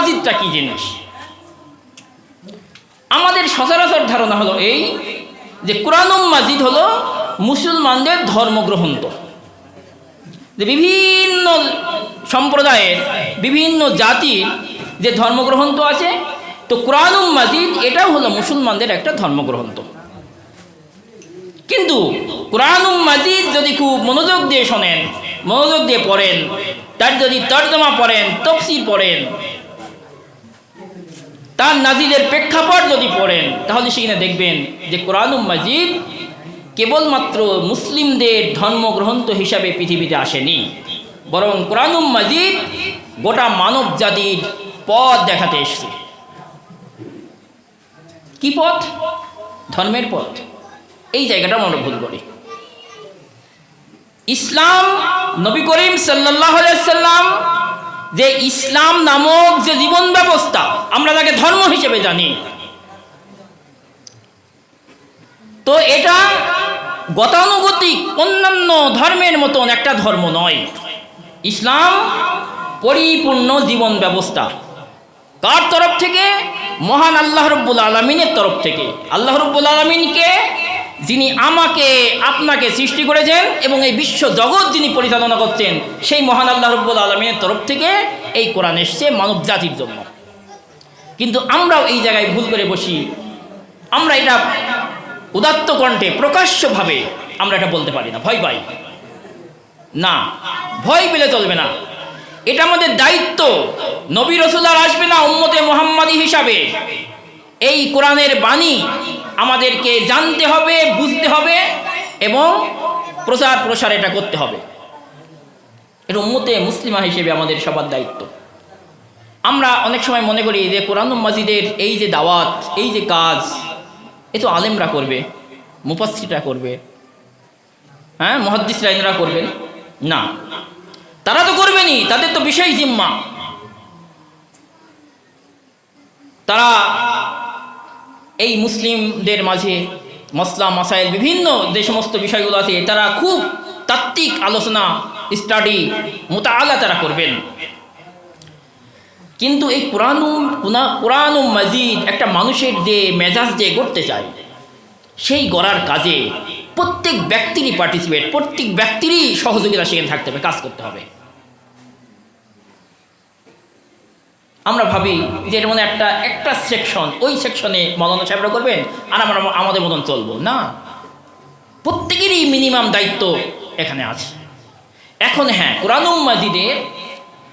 মাজিদটা কি জিনিস? আমাদের সচরাচর ধারণা হলো এই যে কুরআনুম মাজিদ হলো মুসলমানদের ধর্মগ্রন্থ, যে বিভিন্ন সম্প্রদায়ের বিভিন্ন জাতির যে ধর্মগ্রন্থ আছে, তো কুরআনুম মাজিদ এটাও হলো মুসলমানদের একটা ধর্মগ্রন্থ। কিন্তু কুরআনুম মাজিদ যদি খুব মনোযোগ দিয়ে শোনেন, মনোযোগ দিয়ে পড়েন, তার যদি তর্জমা পড়েন, তাফসীর পড়েন, তার নাজিলের প্রেক্ষাপট যদি পড়েন, তাহলে সেখানে দেখবেন যে কুরআনুম মাজিদ কেবলমাত্র মুসলিমদের ধর্মগ্রন্থ হিসাবে পৃথিবীতে আসেনি, বরং কুরআনুম মাজিদ গোটা মানব জাতির পথ দেখাতে এসেছে। কি পথ? ধর্মের পথ। এই জায়গাটা আমরা ভুল করি। ইসলাম, নবী করিম সাল্লাল্লাহু আলাইহি সাল্লাম যে ইসলাম নামক যে জীবন ব্যবস্থা, আমরা তাকে ধর্ম হিসেবে জানি, তো এটা গতানুগতিক অন্যান্য ধর্মের মতন একটা ধর্ম নয়। ইসলাম পরিপূর্ণ জীবন ব্যবস্থা। কার তরফ থেকে? মহান আল্লাহ রাব্বুল আলামিনের তরফ থেকে। আল্লাহ রাব্বুল আলামিনকে, যিনি আমাকে আপনাকে সৃষ্টি করেছেন এবং এই বিশ্ব জগৎ যিনি পরিচালনা করছেন, সেই মহান আল্লাহ রাব্বুল আলামিনের তরফ থেকে এই কোরআন এসেছে মানব জাতির জন্য। কিন্তু আমরাও এই জায়গায় ভুল করে বসি। আমরা এটা উদাত্ত কণ্ঠে প্রকাশ্যভাবে আমরা এটা বলতে পারি না, ভয় পাই না। ভয় পেলে চলবে না। এটা আমাদের দায়িত্ব। নবী রাসূল আর আসবে না উম্মতে মুহাম্মাদী হিসাবে। এই কোরআনের বাণী আমাদেরকে জানতে হবে, বুঝতে হবে এবং প্রচার প্রসার এটা করতে হবে। এটা উম্মতে মুসলিমা হিসেবে আমাদের সবার দায়িত্ব। আমরা অনেক সময় মনে করি যে কুরআনুম মাজিদের এই যে দাওয়াত, এই যে কাজ, এ তো আলেমরা করবে, মুফাসসিররা করবে, হ্যাঁ, মুহাদ্দিসরা করবেন। না, তারা তো করবেনই, তাদের তো বিশেষ জিম্মা। তারা এই মুসলিমদের মাঝে মসলা মাসাইল বিভিন্ন যে সমস্ত বিষয়গুলো আছে, তারা খুব তাত্ত্বিক আলোচনা, স্টাডি, মুতাআলা তারা করবেন। কিন্তু এই কুরআনুম মাজিদ একটা মানুষের যে মেজাজ যে গড়তে চায়, সেই গড়ার কাজে প্রত্যেক ব্যক্তিরই পার্টিসিপেট, প্রত্যেক ব্যক্তিরই সহযোগিতা সেখানে থাকতে হবে, কাজ করতে হবে। আমরা ভাবি যে এর মানে একটা সেকশন, ওই সেকশনে মাওলানা সাহেবরা করবেন আর আমরা আমাদের মতন চলবো না। প্রত্যেকেরই মিনিমাম দায়িত্ব এখানে আছে। এখন হ্যাঁ, কুরআনুম মাজিদের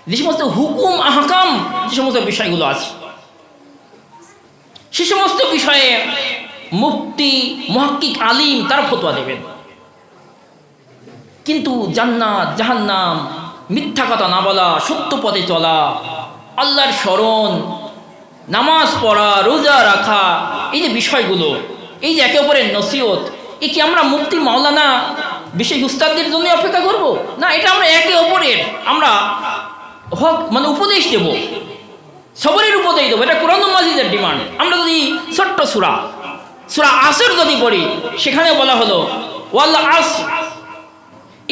যে সমস্ত হুকুম আহকাম, যে সমস্ত বিষয়গুলো আছে, সে সমস্ত বিষয়ে মুফতি, মুহাক্কিক, আলিম তারা ফতোয়া দেবেন। কিন্তু জান্নাত, জাহান্নাম, মিথ্যা কথা না বলা, সত্য পথে চলা, আল্লাহর স্মরণ, নামাজ পড়া, রোজা রাখা, এই যে বিষয়গুলো, এই যে একে অপরের নসিহত, এ কি আমরা মুফতি, মাওলানা, বিশেষ উস্তাদদের জন্য অপেক্ষা করব? না, এটা আমরা একে অপরের আমরা হক মানে উপদেশ দেব, সবরের উপদেশ দেবো। এটা কুরআনুম মাজিদের ডিমান্ড। আমরা যদি ছোট্ট সূরা আসর যদি পড়ি, সেখানে বলা হলো ওয়াল আসর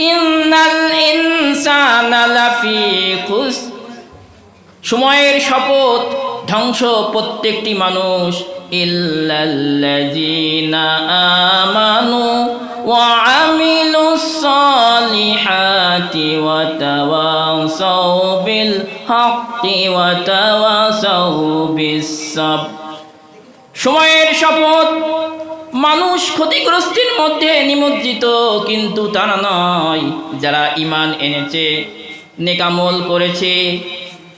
ইন্নাল ইনসানা লাফি খুসর, সময়ের শপথ, ধ্বংস প্রত্যেকটি মানুষ, ইল্লাল্লাযীনা আমানু ওয়া আমিলুস সালিহাতি ওয়া তাওয়াসাউ বিল হাক্কি ওয়া তাওয়াসাউ বিস সাবর। সময়ের শপথ, মানুষ ক্ষতিগ্রস্তের মধ্যে নিমজ্জিত, কিন্তু তারা নয়, যারা ঈমান এনেছে, নেক আমল করেছে,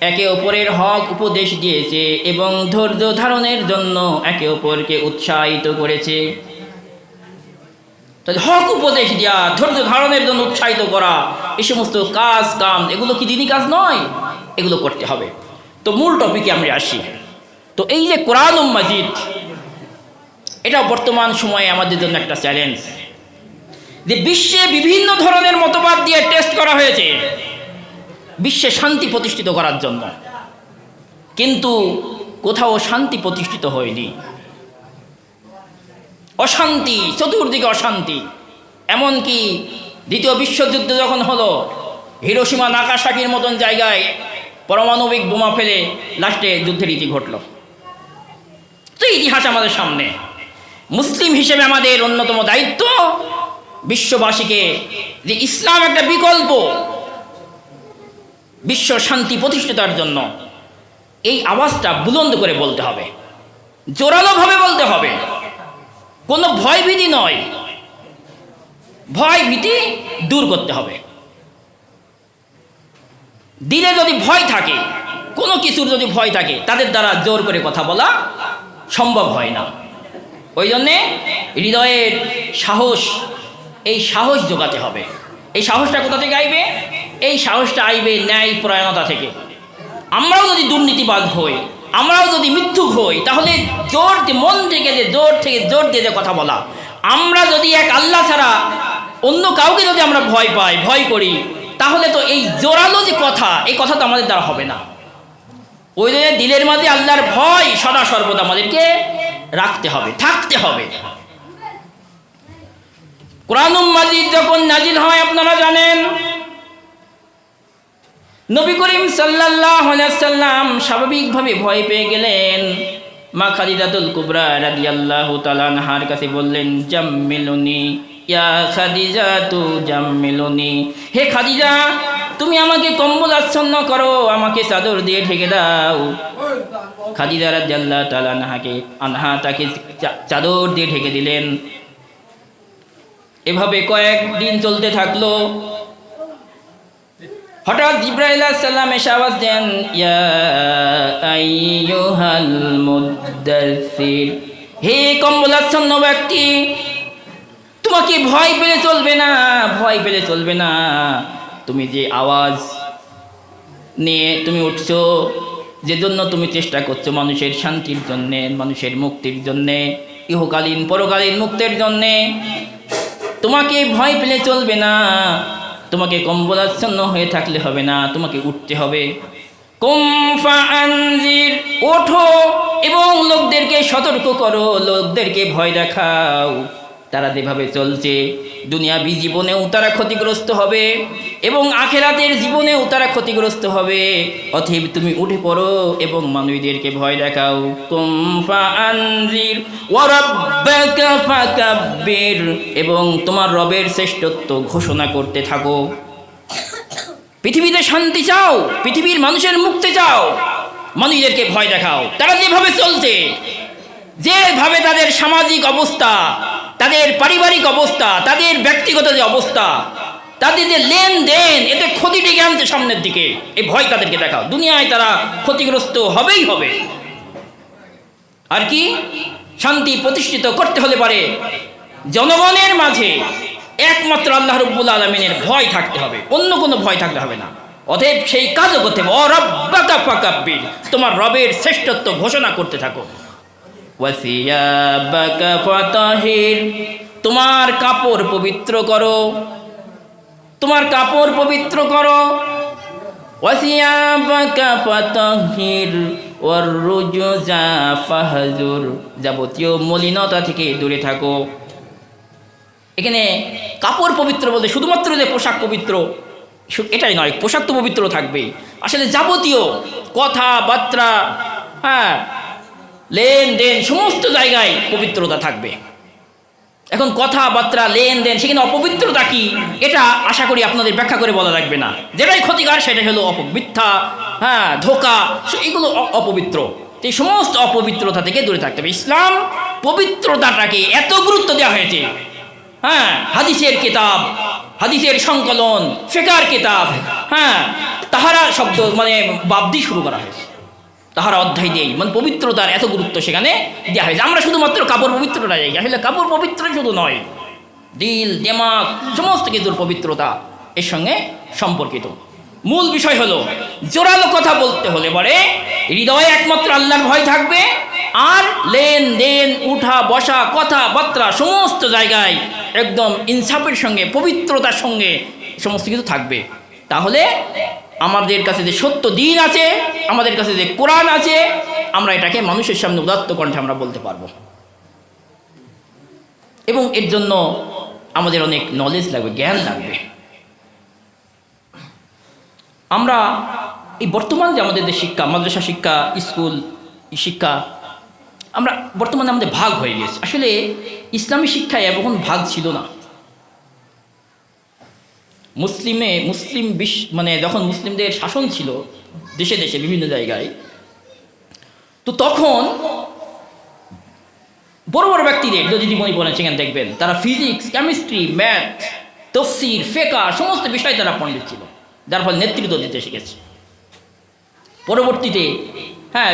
একে অপরের হক উপদেশ দিয়েছে এবং ধৈর্য ধারণের জন্য একে অপরকে উৎসাহিত করেছে। তাহলে হক উপদেশ দেওয়া, ধৈর্য ধারণের জন্য উৎসাহিত করা, এই সমস্ত কাম এগুলো কি দিনই কাজ নয়? এগুলো করতে হবে। তো মূল টপিকে আমরা আসি। তো এই যে কুরআনুম মাজিদ, এটা বর্তমান সময়ে আমাদের জন্য একটা চ্যালেঞ্জ। যে বিশ্বে বিভিন্ন ধরনের মতবাদ দিয়ে টেস্ট করা হয়েছে বিশ্বে শান্তি প্রতিষ্ঠিত করার জন্য, কিন্তু কোথাও শান্তি প্রতিষ্ঠিত হয়নি। অশান্তি, চতুর্দিকে অশান্তি। এমনকি দ্বিতীয় বিশ্বযুদ্ধ যখন হলো, হিরোশিমা নাগাসাকির মতন জায়গায় পারমাণবিক বোমা ফেলে লাস্টে যুদ্ধের ইতি ঘটল। তো ইতিহাস আমাদের সামনে। মুসলিম হিসেবে আমাদের অন্যতম দায়িত্ব বিশ্ববাসীকে যে ইসলাম একটা বিকল্প বিশ্ব শান্তি প্রতিষ্ঠার জন্য এই আওয়াজটা বুলন্দ করে বলতে হবে, জোরালোভাবে বলতে হবে, কোনো ভয় ভীতি নয়, ভয় ভীতি দূর করতে হবে। দিলে যদি ভয় থাকে, কোনো কিছুর যদি ভয় থাকে, তাদের দ্বারা জোর করে কথা বলা সম্ভব হয় না। ওই জন্যে হৃদয়ের সাহস, এই সাহস জোগাতে হবে। এই সাহসটা কোথা থেকে আইবে? এই সাহসটা আইবে ন্যায় পরায়ণতা থেকে। আমরাও যদি দুর্নীতিবাজ হই, আমরাও যদি মিথ্যুক হই, তাহলে জোর মন থেকে যে জোর দিয়ে যে কথা বলা, আমরা যদি এক আল্লাহ ছাড়া অন্য কাউকে যদি আমরা ভয় করি, তাহলে তো এই জোরালো যে কথা, এই কথা তো আমাদের দ্বারা হবে না। ওই জন্য দিলের মাঝে আল্লাহর ভয় সদা সর্বদা আমাদেরকে রাখতে হবে, থাকতে হবে। কোরআনুল মাজিদ যখন নাজিল হয় আপনারা জানেন, নবী করিম সাল্লাল্লাহু আলাইহি ওয়াসাল্লাম স্বাভাবিকভাবে ভয় পেয়ে গেলেন। মা খাদিজাতুল কুবরা রাদিয়াল্লাহু তাআলা আনহার কাছে বললেন, জাম্মিলুনি ইয়া খাদিজাতু জাম্মিলুনি, হে খাদিজা তুমি আমাকে কম্বল আচ্ছন্ন করো, আমাকে চাদর দিয়ে ঢেকে দাও। খাদিজা রাদিয়াল্লাহু তাআলা আনহা তাকে চাদর দিয়ে ঢেকে দিলেন। এভাবে কয়েকদিন চলতে থাকলো। হঠাৎ জিবরাইল আলাইহিস সালাম এসে আওয়াজ দেন, ইয়া আইয়ুহাল মুদ্দাসসির, হে কম্বলাচ্ছন্ন ব্যক্তি, তোমাকে ভয় পেলে চলবে না, ভয় পেলে চলবে না। তুমি যে আওয়াজ নিয়ে তুমি উঠছো, যে জন্য তুমি চেষ্টা করছো মানুষের শান্তির জন্যে, মানুষের মুক্তির জন্যে, ইহকালীন পরকালীন মুক্তির জন্যে, তোমাকে ভয় পেলে চলবে না, তোমাকে কম্বলাচ্ছন্ন হয়ে থাকলে হবে না, তোমাকে উঠতে হবে। কুম ফাআনজির, ওঠো এবং লোকদেরকে সতর্ক করো, লোকদেরকে ভয় দেখাও। তারা যেভাবে চলছে দুনিয়াবী জীবনেও তারা ক্ষতিগ্রস্ত হবে এবং আখেরাতের জীবনেও তারা ক্ষতিগ্রস্ত হবে। অতএব তুমি উঠে পড়ো এবং মানুষদেরকে ভয় দেখাও। কুম ফাআনজির ওয়া রাব্বাকা ফাকাব্বির, এবং তোমার রবের শ্রেষ্ঠত্ব ঘোষণা করতে থাকো। পৃথিবীতে শান্তি চাও, পৃথিবীর মানুষের মুক্তি চাও, মানুষদেরকে ভয় দেখাও। তারা যেভাবে চলছে, যেভাবে তাদের সামাজিক অবস্থা, তাদের পারিবারিক অবস্থা, তাদের ব্যক্তিগত যে অবস্থা, তাদের যে লেনদেন, এতে ক্ষতি ডেকে আনছে সামনের দিকে, এই ভয় তাদেরকে দেখাও। দুনিয়ায় তারা ক্ষতিগ্রস্ত হবেই হবে। আর কি, শান্তি প্রতিষ্ঠিত করতে হলে পারে জনগণের মাঝে একমাত্র আল্লাহ রাব্বুল আলামিনের ভয় থাকতে হবে, অন্য কোনো ভয় থাকতে হবে না। অতএব সেই কাজও করতে হবে। ও রাব্বাকা ফাকাব্বির, তোমার রবের শ্রেষ্ঠত্ব ঘোষণা করতে থাকো। ওয়াসিয়াবাকা ফাতাহির, তোমার কাপড় পবিত্র করো, তোমার কাপড় পবিত্র করো। ওয়াসিয়াবাকা ফাতাহির ওয়ার রুজুজা ফাহজুর, যাবতীয় মলিনতা থেকে দূরে থাকো। এখানে কাপড় পবিত্র বলতে শুধুমাত্র যে পোশাক পবিত্র এটাই নয়, পোশাক তো পবিত্র থাকবেই, আসলে যাবতীয় কথাবার্তা, হ্যাঁ, লেনদেন, সমস্ত জায়গায় পবিত্রতা থাকবে। এখন কথাবার্তা, লেনদেন, সেখানে অপবিত্রতা কি এটা আশা করি আপনাদের ব্যাখ্যা করে বলা লাগবে না। যেটাই ক্ষতিকর সেটাই হলো মিথ্যা, হ্যাঁ, ধোঁকা, এগুলো অপবিত্র। এই সমস্ত অপবিত্রতা থেকে দূরে থাকতে হবে। ইসলাম পবিত্রতাটাকে এত গুরুত্ব দেওয়া হয়েছে। হ্যাঁ, হাদিসের কিতাব, হাদিসের সংকলন, ফিকহের কিতাব, হ্যাঁ, তাহারা শব্দ মানে বাব দিয়ে শুরু করা হয়েছে, তাহারা অধ্যায় দিয়েই, মানে পবিত্রতার এত গুরুত্ব সেখানে দেওয়া হয়েছে। আমরা শুধুমাত্র কাপড় পবিত্রতা যাই, আসলে কাপড় পবিত্র শুধু নয়, দিল, দিমাগ, সমস্ত কিছুর পবিত্রতা এর সঙ্গে সম্পর্কিত। মূল বিষয় হলো জোরালো কথা বলতে হলে পরে হৃদয়ে একমাত্র আল্লাহর ভয় থাকবে, আর লেনদেন, উঠা বসা, কথাবার্তা সমস্ত জায়গায় একদম ইনসাফের সঙ্গে, পবিত্রতার সঙ্গে সমস্ত কিছু থাকবে। তাহলে আমাদের কাছে যে সত্য দিন আছে, আমাদের কাছে যে কোরআন আছে, আমরা এটাকে মানুষের সামনে উদাত্ত কণ্ঠে আমরা বলতে পারবো। এবং এর জন্য আমাদের অনেক নলেজ লাগবে, জ্ঞান লাগবে। আমরা এই বর্তমান যে আমাদের যে শিক্ষা, মাদ্রাসা শিক্ষা, স্কুল শিক্ষা, আমরা বর্তমানে আমাদের ভাগ হয়ে গেছে। আসলে ইসলামী শিক্ষায় এখন ভাগ ছিল না। মুসলিম মানে যখন মুসলিমদের শাসন ছিল দেশে দেশে বিভিন্ন জায়গায়, তো তখন বড় বড় ব্যক্তিদের যদি মনে পড়েন সেখানে দেখবেন তারা ফিজিক্স, কেমিস্ট্রি, ম্যাথ, তফসির, ফিকহ সমস্ত বিষয়ে তারা পণ্ডিত ছিল, যার ফলে নেতৃত্ব দিতে শিখেছে। পরবর্তীতে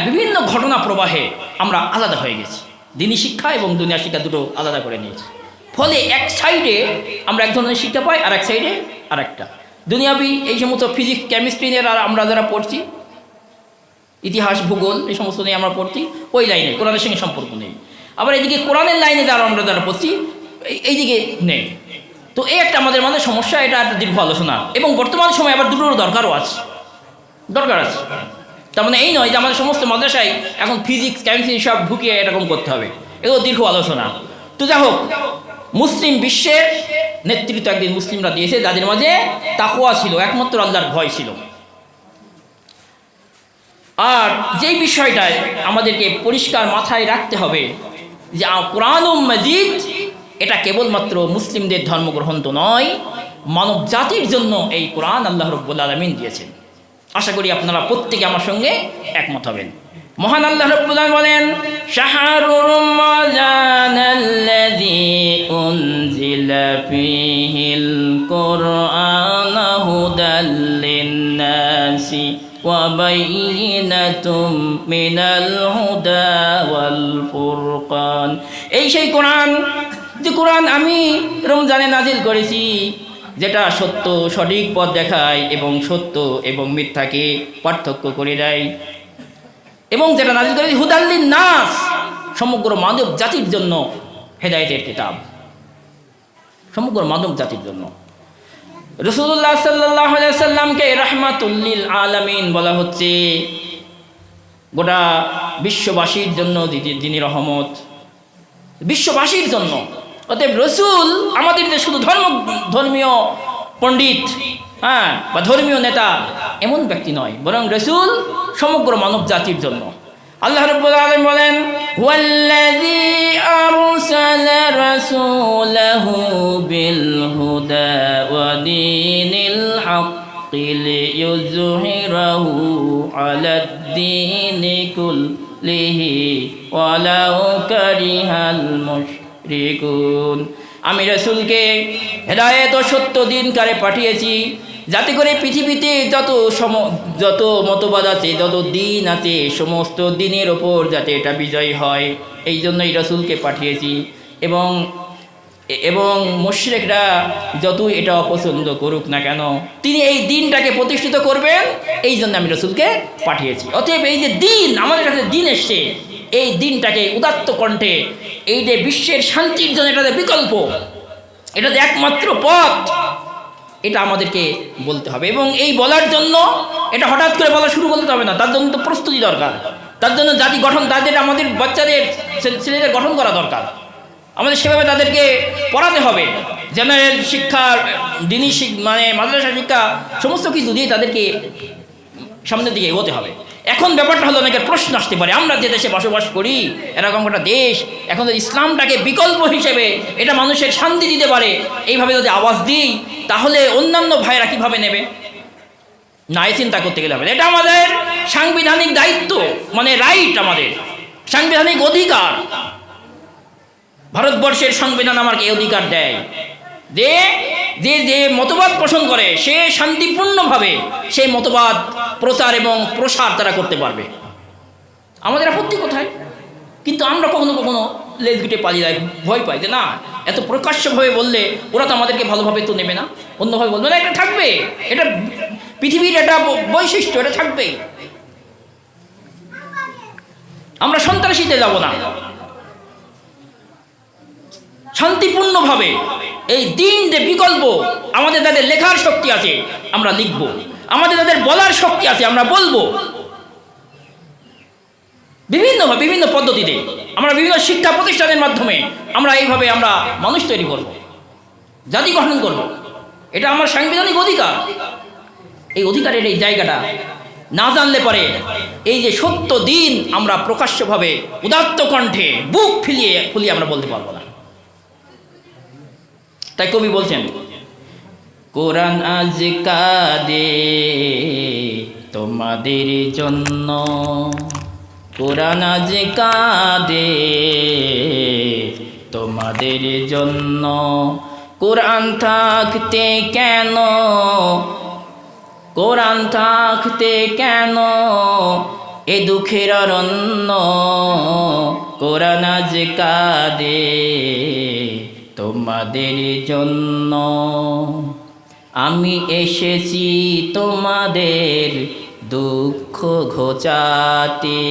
বিভিন্ন ঘটনা প্রবাহে আমরা আলাদা হয়ে গেছি, দিনী শিক্ষা এবং দুনিয়া শিক্ষা দুটো আলাদা করে নিয়েছি। ফলে এক সাইডে আমরা এক ধরনের শিক্ষা পাই, আর এক সাইডে আর একটা দুনিয়াবি এই সমস্ত ফিজিক্স, কেমিস্ট্রি নিয়ে আমরা যারা পড়ছি, ইতিহাস, ভূগোল এই সমস্ত নিয়ে আমরা পড়ছি, ওই লাইনে কোরআনের সঙ্গে সম্পর্ক নেই। আবার এইদিকে কোরআনের লাইনে যারা পড়ছি এইদিকে নেই। তো এই একটা আমাদের মানে সমস্যা, এটা একটা দীর্ঘ আলোচনা। এবং বর্তমান সময় আবার দুটোর দরকার আছে। তার মানে এই নয় যে আমাদের সমস্ত মাদ্রাসায় এখন ফিজিক্স, কেমিস্ট্রি সব ঢুকিয়ে এরকম করতে হবে, এগুলো দীর্ঘ আলোচনা। তো যাই হোক, মুসলিম বিশ্বের নেতৃত্ব একদিন মুসলিমরা দিয়েছে যাদের মাঝে তাকওয়া ছিল, একমাত্র আল্লাহর ভয় ছিল। আর যেই বিষয়টায় আমাদেরকে পরিষ্কার মাথায় রাখতে হবে যে কোরআনুল মাজিদ এটা কেবলমাত্র মুসলিমদের ধর্মগ্রন্থ নয়, মানব জাতির জন্য এই কোরআন আল্লাহ রাব্বুল আলামিন দিয়েছেন। আশা করি আপনারা প্রত্যেকে আমার সঙ্গে একমত হবেন। মহান আল্লাহ রাব্বুল আলামিন বলেন, শাহরুর রমাদানাল্লাযী উনজিলা ফীহিল কুরআনু হুদাল লিন-নাসি ওয়া বাইয়িনাতুম মিনাল হুদা ওয়াল ফুরকান। এই সেই কোরআন, যে কোরআন আমি রমজানে নাজিল করেছি, যেটা সত্য সঠিক পথ দেখায় এবং সত্য এবং মিথ্যাকে পার্থক্য করে দেয়, এবং যেটা নাজিল করেছি হুদাল লিন-নাস, সমগ্র মানব জাতির জন্য হেদায়েতের কিতাব, সমগ্র মানব জাতির জন্য। রাসূলুল্লাহ সাল্লাল্লাহু আলাইহি ওয়াসাল্লামকে রাহমাতুল লিল আলামিন বলা হচ্ছে, গোটা বিশ্ববাসীর জন্য যিনি রহমত, বিশ্ববাসীর জন্য। অতএব রসুল আমাদের যে শুধু ধর্মীয় পণ্ডিত বা ধর্মীয় নেতা এমন ব্যক্তি নয়, বরং রসুল সমগ্র মানব জাতির জন্য। আল্লাহ রাব্বুল আলামিন বলেন, ওয়াল্লাযী আরসালা রাসূলাহু বিল হুদা ওয়া দীনিল হাক্কি লিইয়ুযহিরাহু আলাদ-দীনি কুল্লিহি ওয়ালাউ কারিহাল মুশরিকুন। আমি রাসূলকে হেদায়েত ও সত্য দিনকারে পাঠিয়েছি, যাতে করে পৃথিবীতে যত মতবাদ আছে, যত দিন আছে, সমস্ত দিনের ওপর যাতে এটা বিজয় হয়, এই জন্যই রাসূলকে পাঠিয়েছি। এবং মুশরিকরা যতই এটা অপছন্দ করুক না কেন, তিনি এই দিনটাকে প্রতিষ্ঠিত করবেন, এই জন্য আমি রাসূলকে পাঠিয়েছি। অতএব এই যে দিন আমাদের কাছে দিন এসছে, এই দিনটাকে উদাত্ত কণ্ঠে, এই যে বিশ্বের শান্তির জন্য এটা যে বিকল্প, এটা যে একমাত্র পথ, এটা আমাদেরকে বলতে হবে। এবং এই বলার জন্য এটা হঠাৎ করে বলা শুরু করতে হবে না, তার জন্য তো প্রস্তুতি দরকার। তার জন্য জাতি গঠন, তাদের আমাদের বাচ্চাদের ছেলেদের গঠন করা দরকার। আমাদের সেভাবে তাদেরকে পড়াতে হবে, জেনারেল শিক্ষা, দিনী মানে মাদ্রাসা শিক্ষা, সমস্ত কিছু দিয়ে তাদেরকে সামনের দিকে এগোতে হবে। এখন ব্যাপারটা হলো, অনেকের প্রশ্ন আসতে পারে, আমরা যে দেশে বসবাস করি, এরকম একটা দেশ, এখন যদি ইসলামটাকে বিকল্প হিসেবে এটা মানুষের শান্তি দিতে পারে, এইভাবে যদি আওয়াজ দিই, তাহলে অন্যান্য ভাইরা কীভাবে নেবে? না, এই চিন্তা করতে গেলে হবে। এটা আমাদের সাংবিধানিক দায়িত্ব, মানে রাইট, আমাদের সাংবিধানিক অধিকার। ভারতবর্ষের সংবিধান আমাকে এই অধিকার দেয় যে যে যে মতবাদ পোষণ করে সে শান্তিপূর্ণভাবে সেই মতবাদ প্রচার এবং প্রসার তারা করতে পারবে। আমাদের আপত্তি কোথায়? কিন্তু আমরা কখনো কখনো লেজ গুটে পালিয়ে যাই, ভয় পাই যে না, এত প্রকাশ্যভাবে বললে ওরা তো আমাদেরকে ভালোভাবে তো নেবে না, অন্যভাবে বলবে না, এটা থাকবে, এটা পৃথিবীর একটা বৈশিষ্ট্য, এটা থাকবে। আমরা সন্ত্রাসীতে যাব না, শান্তিপূর্ণভাবে এই দিন যে বিকল্প, আমাদের যাদের লেখার শক্তি আছে আমরা লিখব, আমাদের যাদের বলার শক্তি আছে আমরা বলবো। বিভিন্ন পদ্ধতিতে আমরা বিভিন্ন শিক্ষা প্রতিষ্ঠানের মাধ্যমে আমরা এইভাবে আমরা মানুষ তৈরি করব, জাতি গঠন করব। এটা আমার সাংবিধানিক অধিকার। এই অধিকারের এই জায়গাটা না জানলে পরে এই যে সত্য দিন আমরা প্রকাশ্যভাবে উদাত্ত কণ্ঠে বুক ফুলিয়ে আমরা বলতে পারবো না। তাই কবি বলছেন, কোরআন আজ কাঁদে তোমাদের জন্য, কোরআন আজ কাঁদে তোমাদের জন্য, কোরআন থাকতে কেন, কোরআন থাকতে কেন এ দুঃখের অরণ্য, কোরআন আজ কাঁদে তোমাদের জন্য। আমি এসেছি তোমাদের দুঃখ ঘোচাতে,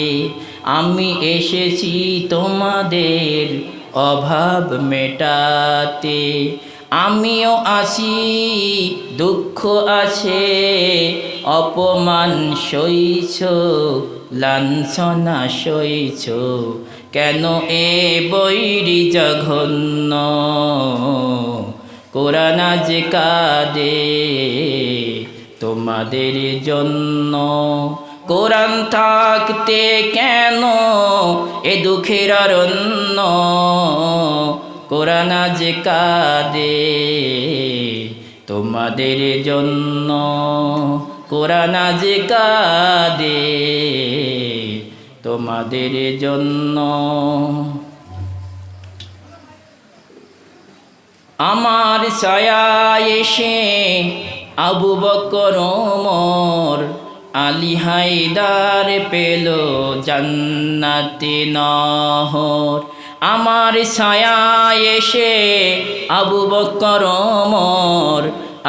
আমি এসেছি তোমাদের অভাব মেটাতে, আমিও আছি দুঃখ আছে, অপমান সইছ লাঞ্ছনা সইছ, কেন এ বৈরী জঘন্য, কোরআন আজ কাঁদে তোমাদের জন্য, কোরআন থাকতে কেন এ দুঃখের অরণ্য, কোরআন আজ কাঁদে তোমাদের জন্য, কোরআন আজ কাঁদে তোমাদের জন্য। আমার ছায়া এসে আবু বকর ওমর আলী হায়দার পেল জান্নাতে নহর, আমার ছায়া এসে আবু বকর ওমর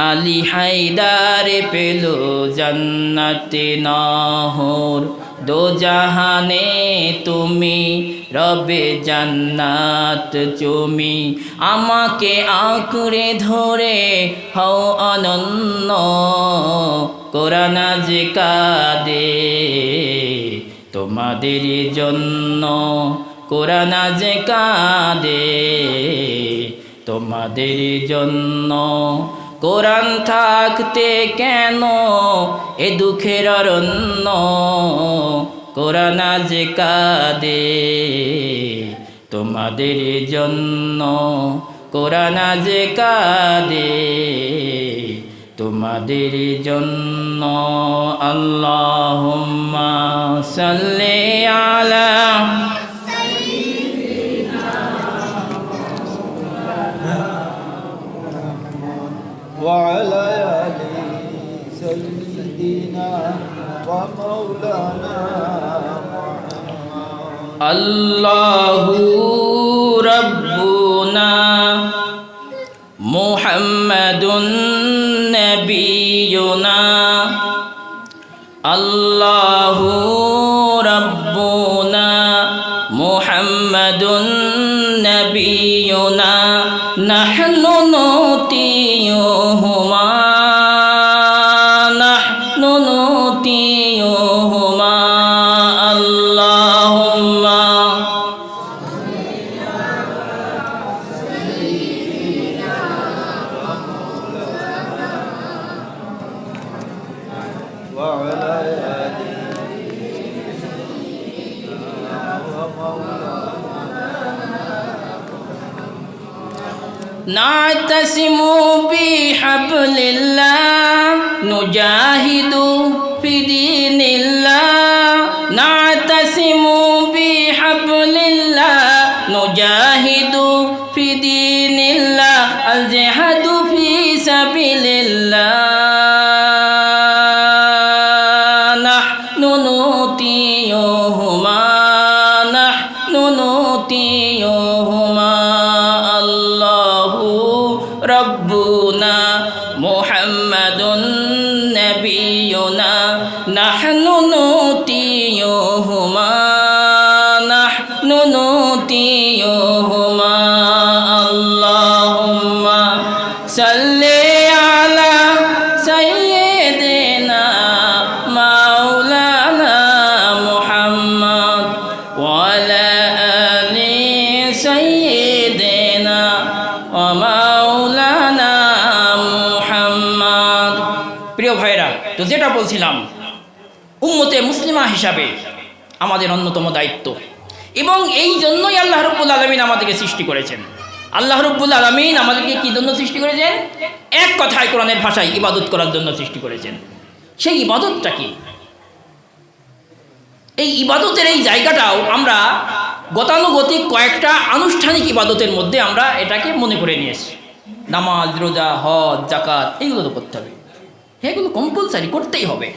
আলী হায়দার পেল জান্নাতে নহর, দোজাহানে তুমি রবে জান্নাত তুমি, আমাকে আঁকড়ে ধরে হও অনন্য, কোরআন আজ কাঁদে তোমাদের জন্য, কোরআন আজ কাঁদে তোমাদের জন্য, কোরআন থাকতে কেন এ দুঃখের অরণ্য, কোরআন আজ কাঁদে তোমাদের জন্য, কোরআন আজ কাঁদে তোমাদের জন্য। আল্লাহুম্মা সাল্লি আলা وعلى آل سيدنا ومولانا محمد. الله ربنا محمد نبينا، الله ربنا محمد نبينا، نحن نطيعهما نحن نطيعهما. اللهم وعلى آل سيدنا ومولانا. نعتصم بحبل الله نجاهد في دين الله، نعتصم بحبل الله نجاهد في دين الله، الجهاد في سبيل الله، نحن نطيعهما نحن نطيعهما. الله ربنا محمد نبينا، نحن نطيعهما نحن نطيعهما. اللهم صل على سيدنا مولانا محمد وعلى آل سيدنا ومولانا محمد. প্রিয় ভাইরা, তো যেটা বলছিলাম, উম্মতে মুসলিমা হিসাবে আমাদের অন্যতম দায়িত্ব। এবং এই জন্যই আল্লাহ রাব্বুল আলামিন আমাদেরকে সৃষ্টি করেছেন। আল্লাহ রাব্বুল আলামিন আমাদেরকে কী জন্য সৃষ্টি করেছেন? এক কথায় কোরআনের ভাষায় ইবাদত করার জন্য সৃষ্টি করেছেন। সেই ইবাদতটা কি? এই ইবাদতের এই জায়গাটাও আমরা গতানুগতিক কয়েকটা আনুষ্ঠানিক ইবাদতের মধ্যে আমরা এটাকে মনে করে নিয়েছি। নামাজ, রোজা, হজ, জাকাত, এইগুলো তো করতে হবে, এগুলো কম্পালসারি করতেই হবে।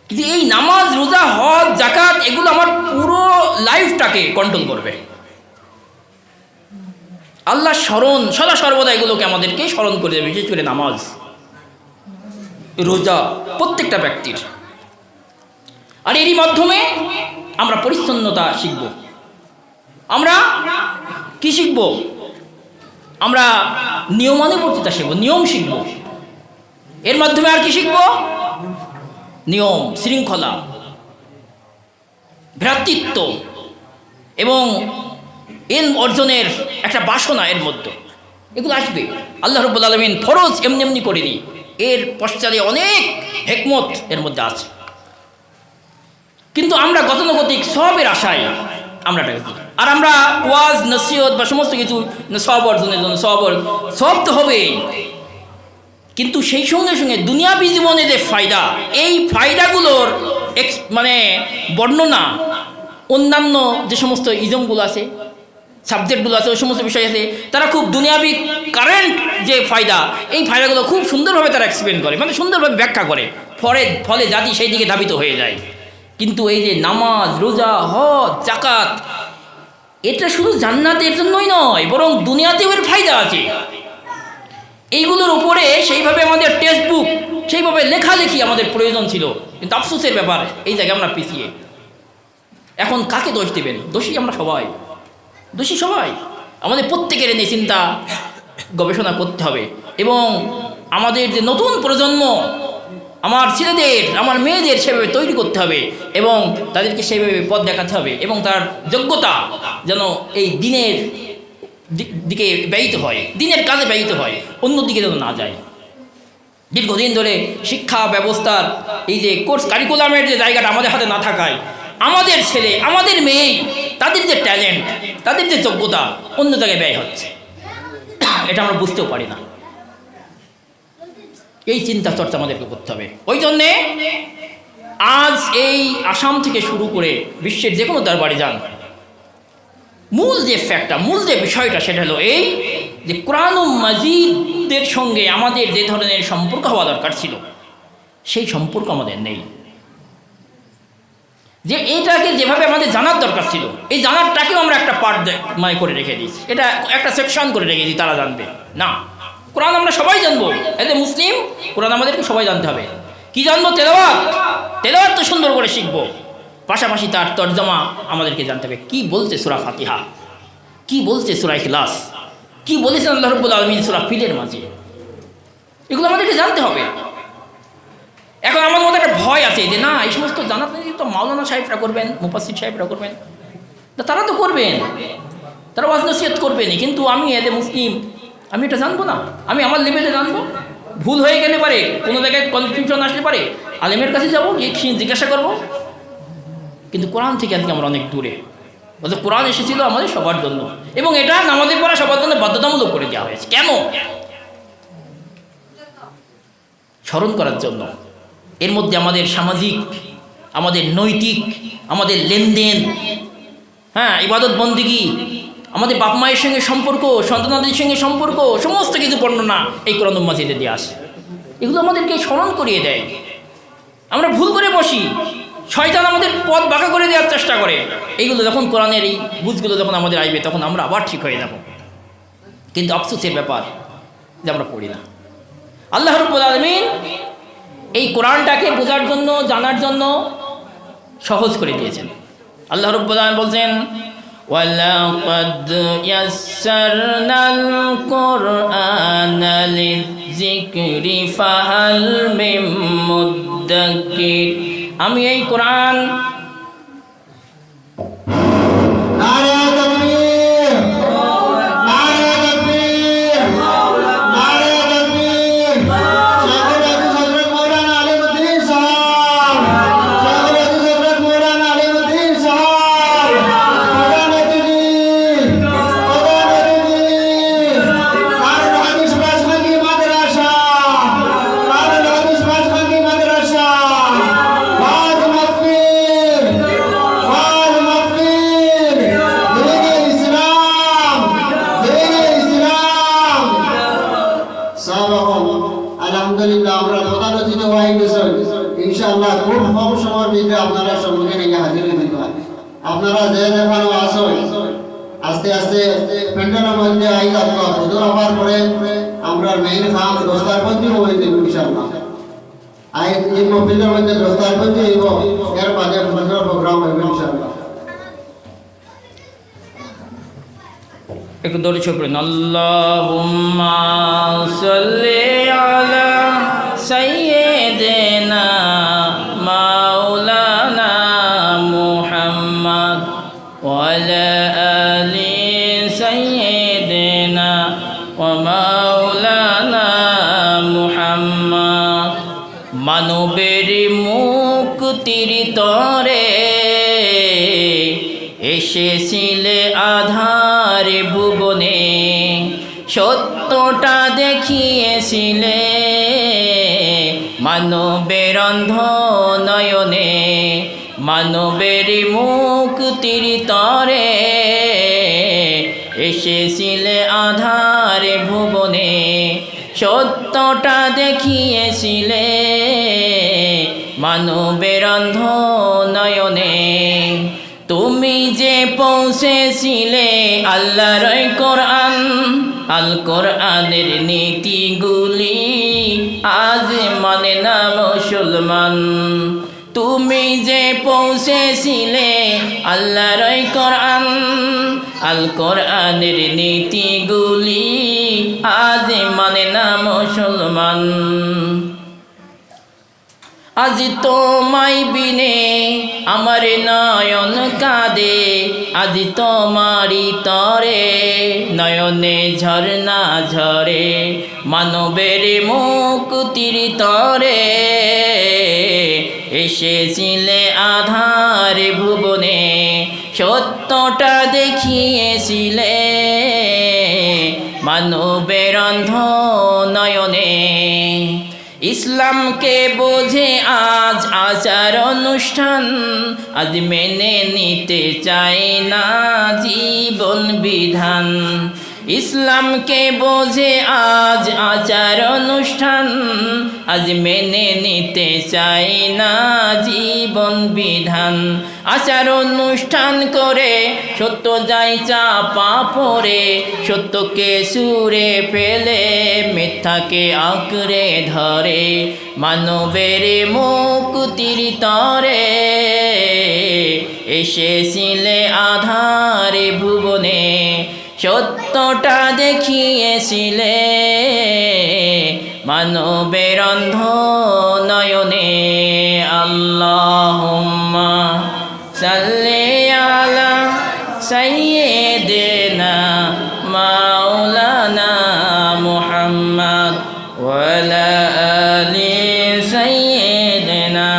কিন্তু এই নামাজ, রোজা, হজ, জাকাত এগুলো আমার পুরো লাইফটাকে কন্ট্রোল করবে। আল্লাহ স্মরণ সদা সর্বদা এগুলোকে আমাদেরকে স্মরণ করে দেবে। বিশেষ করে নামাজ, রোজা প্রত্যেকটা ব্যক্তির। আর এরই মাধ্যমে আমরা পরিচ্ছন্নতা শিখব। আমরা কি শিখব? আমরা নিয়মানুবর্তিতা শিখব, নিয়ম শিখব। এর মাধ্যমে আর কি শিখব? নিয়ম, শৃঙ্খলা, ভ্রাতৃত্ব এবং এলম অর্জনের একটা বাসনা এর মধ্যে। এগুলো আসবে। আল্লাহ রাব্বুল আলামিন ফরজ এমনি এমনি করেনি, এর পশ্চাতে অনেক হিকমত এর মধ্যে আছে। কিন্তু আমরা গতানুগতিক সবের আশায় আমরা এটাকে করি। আর আমরা ওয়াজ, নসিহত বা সমস্ত কিছু সব অর্জনের জন্য সব তো হবেই, কিন্তু সেই সঙ্গে সঙ্গে দুনিয়াবী জীবনে যে ফায়দা, এই ফায়দাগুলোর মানে বর্ণনা অন্যান্য যে সমস্ত ইজমগুলো আছে, সাবজেক্টগুলো আছে, ওই সমস্ত বিষয় আছে, তারা খুব দুনিয়াবী কারেন্ট যে ফায়দা, এই ফায়দাগুলো খুব সুন্দরভাবে তারা এক্সপ্লেন করে, মানে সুন্দরভাবে ব্যাখ্যা করে। ফলে জাতি সেই দিকে ধাবিত হয়ে যায়। কিন্তু এই যে নামাজ, রোজা, হজ, জাকাত, এটা শুধু জান্নাতের জন্যই নয়, বরং দুনিয়াতেও এর ফায়দা আছে। এইগুলোর উপরে সেইভাবে আমাদের টেক্সট বুক, সেইভাবে লেখালেখি আমাদের প্রয়োজন ছিল। কিন্তু আফসোসের ব্যাপার, এই জায়গায় আমরা পিছিয়ে। এখন কাকে দোষ দেবেন? দোষী আমরা সবাই, দোষী সবাই। আমাদের প্রত্যেকের নিয়ে চিন্তা গবেষণা করতে হবে। এবং আমাদের যে নতুন প্রজন্ম, আমার ছেলেদের, আমার মেয়েদের সেভাবে তৈরি করতে হবে এবং তাদেরকে সেভাবে পথ দেখাতে হবে। এবং তার যোগ্যতা যেন এই দিনের দিকে ব্যয়িত হয়, দিনের কাজে ব্যয়িত হয়, অন্যদিকে যেন না যায়। দীর্ঘদিন ধরে শিক্ষা ব্যবস্থার এই যে কোর্স কারিকুলামের যে জায়গাটা আমাদের হাতে না থাকায় আমাদের ছেলে, আমাদের মেয়ে, তাদের যে ট্যালেন্ট, তাদের যে যোগ্যতা অন্য জায়গায় ব্যয় হচ্ছে, এটা আমরা বুঝতেও পারি না। এই চিন্তা চর্চা আমাদেরকে করতে হবে। ওই জন্যে আজ এই আসাম থেকে শুরু করে বিশ্বের যে কোনো দরবারে যান, মূল যে ফ্যাক্টটা, মূল যে বিষয়টা, সেটা হলো এই যে কোরআন মাজিদের সঙ্গে আমাদের যে ধরনের সম্পর্ক হওয়া দরকার ছিল, সেই সম্পর্ক আমাদের নেই। যে এইটাকে যেভাবে আমাদের জানার দরকার ছিল, এই জানারটাকেও আমরা একটা পার্ট মানে করে রেখে দিয়েছি, এটা একটা সেকশন করে রেখে দিই, তারা জানবে না। কোরআন আমরা সবাই জানবো, এতে মুসলিম কোরআন আমাদেরকে সবাই জানতে হবে। কি জানবো? তেলাওয়াত, তেলাওয়াত তো সুন্দর করে শিখবো, পাশাপাশি তার তর্জমা আমাদেরকে জানতে হবে। কি বলছে সূরা ফাতিহা, কি বলছে সূরা ইখলাস, কি বলেছেন আল্লাহ রাব্বুল আলামিন সূরা ফিলের মাঝে, এগুলো আমাদেরকে জানতে হবে। এখন আমার মধ্যে একটা ভয় আছে যে না, এই সমস্ত জানাতে তো মাওলানা সাহেবরা করবেন, মুফাসসির সাহেবরা করবেন, তারা তো করবেন, তারা ওয়াজ নসিহত করবেন, কিন্তু আমি এজ এ মুসলিম আমি এটা জানবো না। আমি আমার লেভেলে জানবো, ভুল হয়ে গেলে পারে, কোনো জায়গায় কনফিউশন আসলে পারে, আলেমের কাছে যাবো, গিয়ে জিজ্ঞাসা করবো। কিন্তু কোরআন থেকে আজকে আমরা অনেক দূরে। অর্থাৎ কোরআন এসেছিল আমাদের সবার জন্য, এবং এটা নামাজে পড়া সবার জন্য বাধ্যতামূলক করে দেওয়া হয়েছে। কেন? স্মরণ করার জন্য। এর মধ্যে আমাদের সামাজিক, আমাদের নৈতিক, আমাদের লেনদেন, হ্যাঁ, ইবাদত বন্দেগী, আমাদের বাপ মায়ের সঙ্গে সম্পর্ক, সন্তানদের সঙ্গে সম্পর্ক, সমস্ত কিছু বর্ণনা এই কোরআন মাজিদে দিয়ে আসে। এগুলো আমাদেরকে স্মরণ করিয়ে দেয়। আমরা ভুল করে বসি, শয়তান আমাদের পথ বাঁকা করে দেওয়ার চেষ্টা করে। এইগুলো যখন কোরআনের এই বুঝগুলো যখন আমাদের আসবে, তখন আমরা আবার ঠিক হয়ে যাব। কিন্তু আফসোসের ব্যাপার যে আমরা পড়ি না। আল্লাহ রাব্বুল আলামিন এই কোরআনটাকে বোঝার জন্য, জানার জন্য সহজ করে দিয়েছেন। আল্লাহ রাব্বুল আলামিন বলছেন, ওয়ালাকাদ ইয়াসসারনাল কুরআনা লিযিকরি ফাহাল মিন মুদ্দাক্কির। আমি এই কোরআন আপনারা যে যেখানে আসুন আস্তে আস্তে প্যান্ডেলের মধ্যে আই যাবো হুজুর আবার পরে আমরা মেইন খাম দস্তারবন্দি হয়ে দেব ইনশাআল্লাহ আই এই মহফিলের মধ্যে দস্তারবন্দি হইব এর বাদে সুন্দর প্রোগ্রাম হবে ইনশাআল্লাহ একটু দৌড়ে ছড়ে আল্লাহুম্মা সাল্লি আলা সাইয়্যিদিনা মাওলানা মুহাম্মদ ওয়া আলা আলি সাইয়্যিদিনা ওয়া মাওলানা মুহাম্মদ মানবের মুক্তির তরে এসেছিলে আধার ভুবনে সত্যটা দেখিয়েছিলে মানবের অন্ধ নয়নে মানবের মুক্তির তরে এসেছিলে আধার ভুবনে সত্যটা দেখিয়েছিলে মানবের অন্ধ নয়নে তুমি যে পৌঁছেছিলে আল্লাহর কোরআন আল কোরআনের নীতিগুলি আজ মানে না মুসলমান তুমি যে পৌঁছেছিলে আল্লাহর কোরআন আল কোরআনের নীতিগুলি আজ মানে না মুসলমান আজ তোমায় বিনে আমার নয়ন কাঁদে আজ তোমারি তরে নয়নে ঝরনা ঝরে মানবের মুক্তির তরে এসেছিলে আধার ভুবনে সত্যটা দেখিয়েছিলে মানবের অন্ধ নয়নে ইসলামকে বোঝে আজ আচার অনুষ্ঠান আজ মেনে নিতে চাই না জীবন বিধান ইসলামকে বোঝে আজ আচার অনুষ্ঠান আজ মেনে নিতে চাই না জীবন বিধান আচার অনুষ্ঠান করে সত্য যাই চাপা পড়ে সত্যকে সুরে ফেলে মিথ্যাকে আঁকড়ে ধরে মানবের মুক্তির তরে এসেছিলে আধারে ভুবনে সত্যটা দেখিয়েছিলে মানবের অন্ধ নয়নে আল্লাহুম্মা সাল্লি আলা সাইয়্যিদিনা মাওলানা মুহাম্মদ ওয়া আলা আলি সাইয়্যিদিনা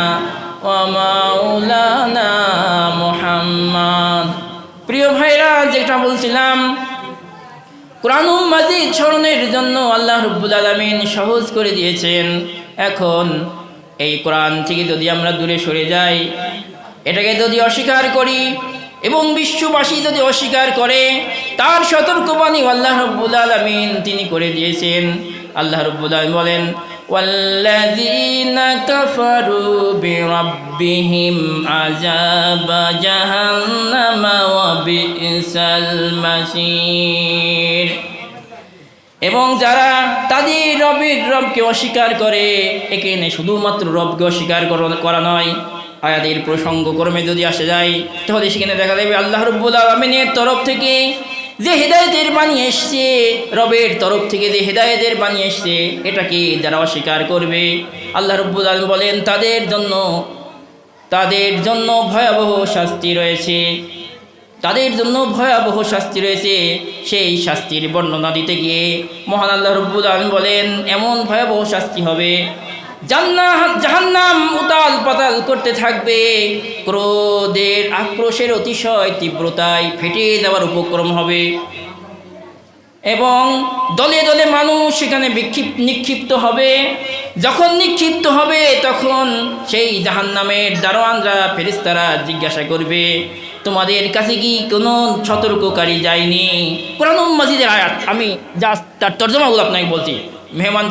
ওয়া মাওলানা মুহাম্মদ প্রিয় ভাইরা যেটা বলছিলাম কোরআনুল মাজিদ স্মরণের জন্য আল্লাহ রাব্বুল আলামিন সহজ করে দিয়েছেন এখন এই কোরআন থেকে যদি আমরা দূরে সরে যাই এটাকে যদি অস্বীকার করি এবং বিশ্ববাসী যদি অস্বীকার করে তার সতর্কবাণী আল্লাহ রাব্বুল আলামিন তিনি করে দিয়েছেন আল্লাহ রাব্বুল আলামিন বলেন ওয়াল্লাযীনা কাফারু বিরাব্বিহিম আযাবা জাহান্নামা ওয়া বিসাল মাসীর এবং যারা তাদের রবকে অস্বীকার করে এখানে শুধুমাত্র রবকে অস্বীকার করা নয় আয়াতের প্রসঙ্গ ক্রমে যদি আসে যায় তাহলে সেখানে দেখা যাবে আল্লাহ রাব্বুল আলামিনের তরফ থেকে যে হেদায়েতের বাণী এসছে রবের তরফ থেকে যে হেদায়েতের বাণী এসছে এটাকে যারা অস্বীকার করবে আল্লাহ রাব্বুল আলামিন বলেন তাদের জন্য ভয়াবহ শাস্তি রয়েছে তাদের জন্য ভয়াবহ শাস্তি রয়েছে সেই শাস্তির বর্ণনা দিতে গিয়ে মহান আল্লাহ রাব্বুল আলামিন বলেন এমন ভয়াবহ শাস্তি হবে জাহান্নাম উতাল পাতাল করতে থাকবে ক্রোধের আক্রোশের অতিশয় তীব্রতায় ফেটে যাওয়ার উপক্রম হবে এবং দলে দলে মানুষ সেখানে নিক্ষিপ্ত হবে যখন নিক্ষিপ্ত হবে তখন সেই জাহান্নামের দারোয়ানরা ফেরেশতারা জিজ্ঞাসা করবে তোমাদের কাছে কি কোনো সতর্ককারী যায়নি কোরআনুল মাজিদের আয়াত আমি জাস্ট তার তর্জমাগুলো আপনাকে বলছি মেহমান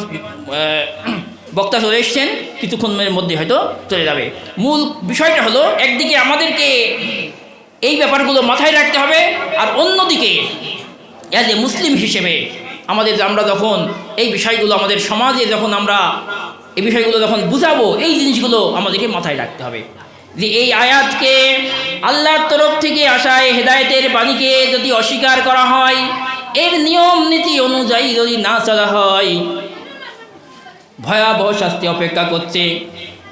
বক্তা চলে এসছেন কিছুক্ষণের মধ্যে হয়তো চলে যাবে মূল বিষয়টা হলো একদিকে আমাদেরকে এই ব্যাপারগুলো মাথায় রাখতে হবে। আর অন্যদিকে অ্যাজ এ মুসলিম হিসেবে আমরা যখন এই বিষয়গুলো আমাদের সমাজে যখন আমরা এই বিষয়গুলো যখন বুঝাবো, এই জিনিসগুলো আমাদেরকে মাথায় রাখতে হবে যে এই আয়াতকে আল্লাহর তরফ থেকে আসা এই হেদায়েতের বাণীকে যদি অস্বীকার করা হয়, এর নিয়ম নীতি অনুযায়ী যদি না চলা হয়, ভয়াবহ শাস্তি অপেক্ষা করছে।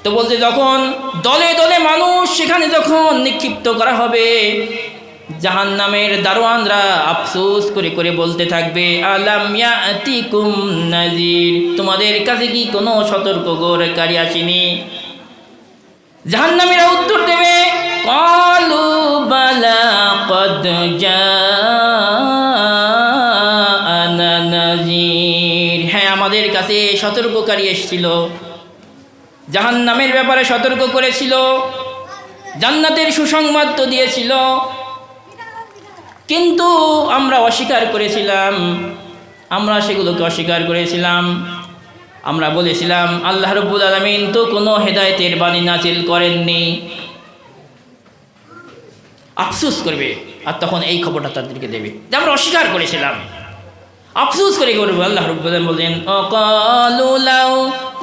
তো বলতে যখন দলে দলে মানুষ সেখানে যখন নিক্ষিপ্ত করা হবে, জাহান্নামের দারোয়ানরা আফসোস করে করে বলতে থাকবে, আলাম ইয়াতিকুম নাজির, তোমাদের কাছে কি কোনো সতর্ককারী আসেনি? জাহান্নামীরা উত্তর দেবে, ক্বালু বালা ক্বাদ জাআনা নাজির, হ্যাঁ আমাদের কাছে সতর্ককারী এসেছিল, জাহান্নামের ব্যাপারে সতর্ক করেছিল, জান্নাতের সুসংবাদ তো দিয়েছিল, কিন্তু আমরা অস্বীকার করেছিলাম, আমরা সেগুলোকে অস্বীকার করেছিলাম। আমরা বলেছিলাম আল্লাহ রাব্বুল আলামিন তো কোনো হেদায়েতের বাণী নাজিল করেননি। আফসোস করবে, আর তখন এই খবরটা তাদেরকে দেবে যে আমরা অস্বীকার করেছিলাম। আফসোস করে করবে। আল্লাহ রাব্বুল আলামিন বলেন, অকালু লাউ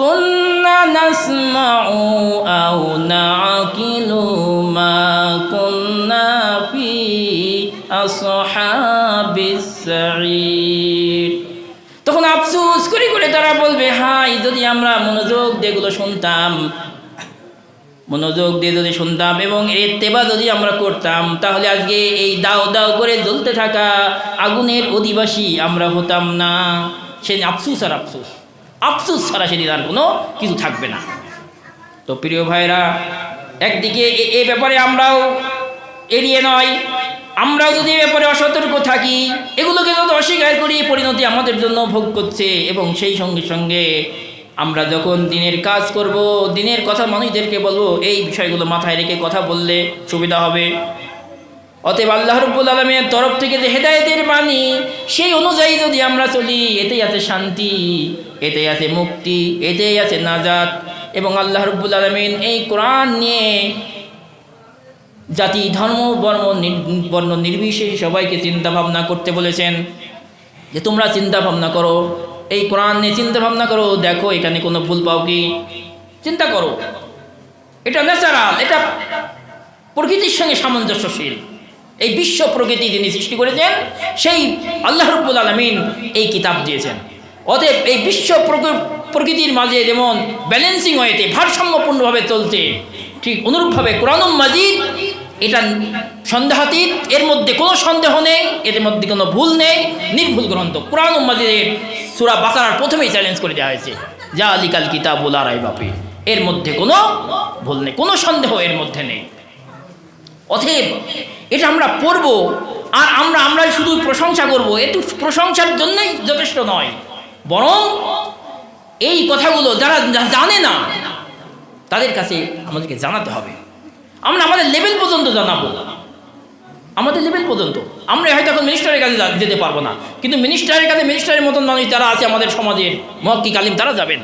কুন্না নাসমাউ আও নাকিলু মা কুন্না ফি আসহাবিস সাঈর, তখন আফসোস করে করে তারা বলবে, হাই যদি আমরা মনোযোগ দিয়ে এগুলো শুনতাম, মনোযোগ দিয়ে যদি শুনতাম এবং ইত্তেবা যদি আমরা করতাম, তাহলে আজকে এই দাও দাও করে জ্বলতে থাকা আগুনের অধিবাসী আমরা হতাম না। সেদিন আফসোস আর আফসোস, আফসোস ছাড়া সেদিন আর কোনো কিছু থাকবে না। তো প্রিয় ভাইরা, একদিকে এ ব্যাপারে আমরাও এড়িয়ে নয়, আমরাও যদি এ ব্যাপারে অসতর্ক থাকি, এগুলোকে যদি অস্বীকার করি, পরিণতি আমাদের জন্য ভোগ করছে। এবং সেই সঙ্গে সঙ্গে আমরা যখন দিনের কাজ করব, দিনের কথা মানুষদেরকে বলবো, এই বিষয়গুলো মাথায় রেখে কথা বললে সুবিধা হবে। অতএব আল্লাহ রাব্বুল আলামিনের তরফ থেকে যে হেদায়েতের বাণী, সেই অনুযায়ী যদি আমরা চলি, এতেই আছে শান্তি, এতেই আছে মুক্তি, এতেই আছে নাজাত। এবং আল্লাহ রাব্বুল আলামিন এই কোরআন নিয়ে জাতি ধর্ম বর্ণ নির্বিশেষে সবাইকে চিন্তা ভাবনা করতে বলেছেন, যে তোমরা চিন্তা ভাবনা করো, এই কোরআন নিয়ে চিন্তা ভাবনা করো, দেখো এখানে কোনো ভুল পাও কি, চিন্তা করো। এটা ন্যাচারাল, এটা প্রকৃতির সঙ্গে সামঞ্জস্যশীল। এই বিশ্ব প্রকৃতি যিনি সৃষ্টি করেছেন, সেই আল্লাহ রাব্বুল আলামিন এই কিতাব দিয়েছেন। অতএব এই বিশ্ব প্রকৃতির মাঝে যেমন ব্যালেন্সিং হয়েছে, ভারসাম্যপূর্ণভাবে চলছে, ঠিক অনুরূপভাবে কোরআনুল মাজিদ এটা সন্দেহাতীত, এর মধ্যে কোনো সন্দেহ নেই, এর মধ্যে কোনো ভুল নেই, নির্ভুল গ্রন্থ। কোরআনুল মাজিদের সূরা বাকারার প্রথমেই চ্যালেঞ্জ করে দেওয়া হয়েছে, জালিকাল কিতাবু লা রাইবা ফীহ, এর মধ্যে কোনো ভুল নেই, কোনো সন্দেহ এর মধ্যে নেই। অতএব এটা আমরা পড়ব, আর আমরা শুধু প্রশংসা করব, একটু প্রশংসার জন্যই যথেষ্ট নয়, বরং এই কথাগুলো যারা জানে না তাদের কাছে আমাদেরকে জানাতে হবে। আমরা আমাদের লেভেল পর্যন্ত জানাবো, আমাদের লেভেল পর্যন্ত। আমরা হয়তো এখন মিনিস্টারের কাছে যেতে পারবো না, কিন্তু মিনিস্টারের কাছে মিনিস্টারের মতন মানুষ যারা আছে আমাদের সমাজের মুহাক্কিক আলিম, তারা যাবেন।